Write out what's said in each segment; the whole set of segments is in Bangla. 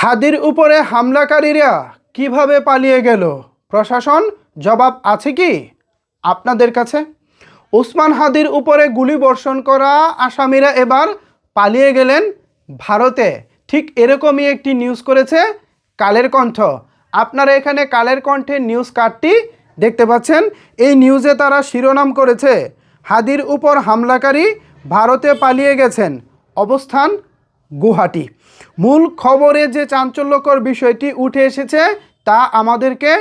হাদির উপরে হামলাকারীরা কিভাবে পালিয়ে গেল? প্রশাসন জবাব আছে কি আপনাদের কাছে? ওসমান হাদির উপরে গুলি বর্ষণ করা আসামিরা এবার পালিয়ে গেলেন ভারতে। ঠিক এরকমই একটি নিউজ করেছে কালের কণ্ঠ। আপনারা এখানে কালের কণ্ঠের নিউজ কার্ডটি দেখতে পাচ্ছেন। এই নিউজে তারা শিরোনাম করেছে, হাদির উপর হামলাকারী ভারতে পালিয়ে গেছেন, অবস্থান গুয়াহাটি। মূল খবরে যে চাঞ্চল্যকর বিষয়টি উঠে এসেছে তা আমাদেরকে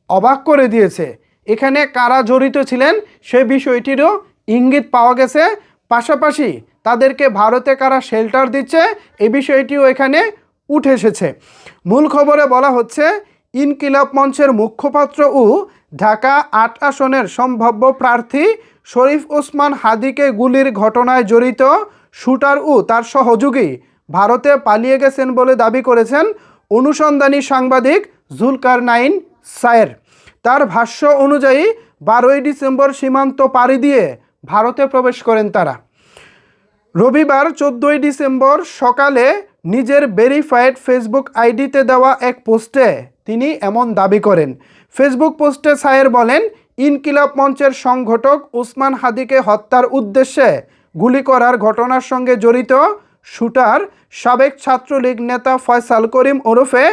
অবাক করে দিয়েছে। এখানে কারা জড়িত ছিলেন সে বিষয়টিরও ইঙ্গিত পাওয়া গেছে। পাশাপাশি তাদেরকে ভারতে কারা শেল্টার দিচ্ছে এই বিষয়টিও এখানে উঠে এসেছে। মূল খবরে বলা হচ্ছে, ইনকিলাব মঞ্চের মুখপাত্র ও ঢাকা ৮ আসনের সম্ভাব্য প্রার্থী শরীফ ওসমান হাদিকে গুলির ঘটনায় জড়িত শুটার ও তার সহযোগী ভারতে পালিয়ে গেছেন বলে দাবি করেছেন অনুসন্ধানী সাংবাদিক জুলকারনাইন সায়ের। তার ভাষ্য অনুযায়ী 12ই ডিসেম্বর সীমান্ত পাড়ি দিয়ে ভারতে প্রবেশ করেন তারা। রবিবার 14ই ডিসেম্বর সকালে নিজের ভেরিফাইড ফেসবুক আইডিতে দেওয়া এক পোস্টে তিনি এমন দাবি করেন। ফেসবুক পোস্টে সায়ের বলেন, ইনকিলাব মঞ্চের সংগঠক ওসমান হাদিকে হত্যার উদ্দেশ্যে গুলি করার ঘটনার সঙ্গে জড়িত শুটার সাবেক ছাত্রলীগ নেতা ফয়সাল করিম ওরফে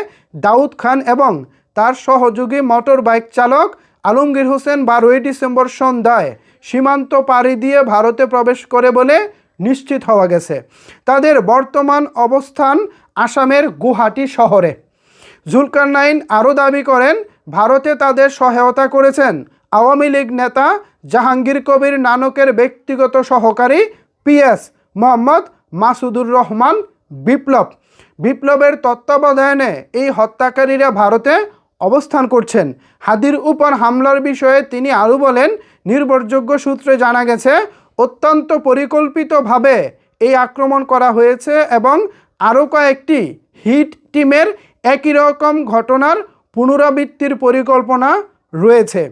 দাউদ খান এবং তার সহযোগী মোটর বাইক চালক আলমগীর হোসেন 12ই ডিসেম্বর সন্ধ্যায় সীমান্ত পাড়ি দিয়ে ভারতে প্রবেশ করে বলে নিশ্চিত হওয়া গেছে। তাদের বর্তমান অবস্থান আসামের গুয়াহাটি শহরে। জুলকারনাইন আরও দাবি করেন, ভারতে তাদের সহায়তা করেছেন আওয়ামী লীগ নেতা জাহাঙ্গীর কবির নানকের ব্যক্তিগত সহকারী পিএস মোহাম্মদ মাসুদুর রহমান বিপ্লব। বিপ্লবের তত্ত্বাবধানে এই হত্যাকারীরা ভারতে অবস্থান করছেন। হাদির উপর হামলার বিষয়ে তিনি আরও বলেন, নির্ভরযোগ্য সূত্রে জানা গেছে অত্যন্ত পরিকল্পিতভাবে এই আক্রমণ করা হয়েছে এবং আরও কয়েকটি হিট টিমের একই রকম ঘটনার পুনরাবৃত্তির পরিকল্পনা রয়েছে।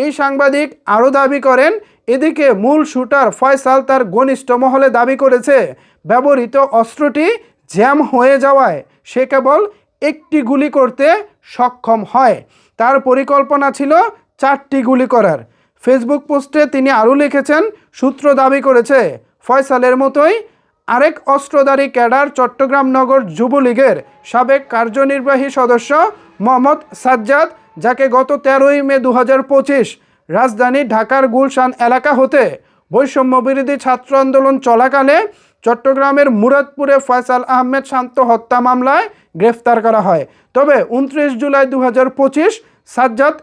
এই সাংবাদিক আরও দাবি করেন, এদিকে মূল শুটার ফয়সাল তার ঘনিষ্ঠ মহলে দাবি করেছে ব্যবহৃত অস্ত্রটি জ্যাম হয়ে যাওয়ায় সে কেবল একটি গুলি করতে সক্ষম হয়। তার পরিকল্পনা ছিল 4টি গুলি করার। ফেসবুক পোস্টে তিনি আরও লিখেছেন, সূত্র দাবি করেছে ফয়সালের মতোই আরেক অস্ত্রধারী ক্যাডার চট্টগ্রাম নগর যুবলীগের সাবেক কার্যনির্বাহী সদস্য মোহাম্মদ সাজ্জাদ, যাকে গত 13ই মে 2025 রাজধানী ঢাকার গুলশান এলাকা হতে বৈষম্যবিরোধী ছাত্র আন্দোলন চলাকালে চট্টগ্রামের মুরাদপুরে ফয়সাল আহমেদ শান্ত হত্যা মামলায় গ্রেফতার করা হয়। তবে 29 জুলাই 2025 সাজ্জাদ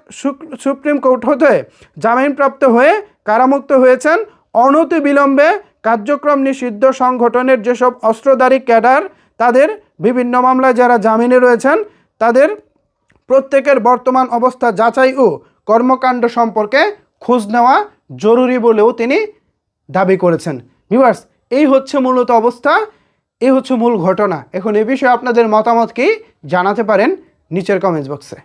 সুপ্রিম কোর্ট হতে জামিনপ্রাপ্ত হয়ে কারামুক্ত হয়েছেন। অনতিবিলম্বে কার্যক্রম নিষিদ্ধ সংগঠনের যেসব অস্ত্রধারী ক্যাডার তাদের বিভিন্ন মামলায় যারা জামিনে রয়েছেন তাদের প্রত্যেকের বর্তমান অবস্থা যাচাই ও কর্মকাণ্ড সম্পর্কে খোঁজ নেওয়া জরুরি বলেও তিনি দাবি করেছেন। ভিউয়ার্স, এই হচ্ছে মূলত অবস্থা, এই হচ্ছে মূল ঘটনা। এখন এ বিষয়ে আপনাদের মতামত কি জানাতে পারেন নিচের কমেন্টস বক্সে।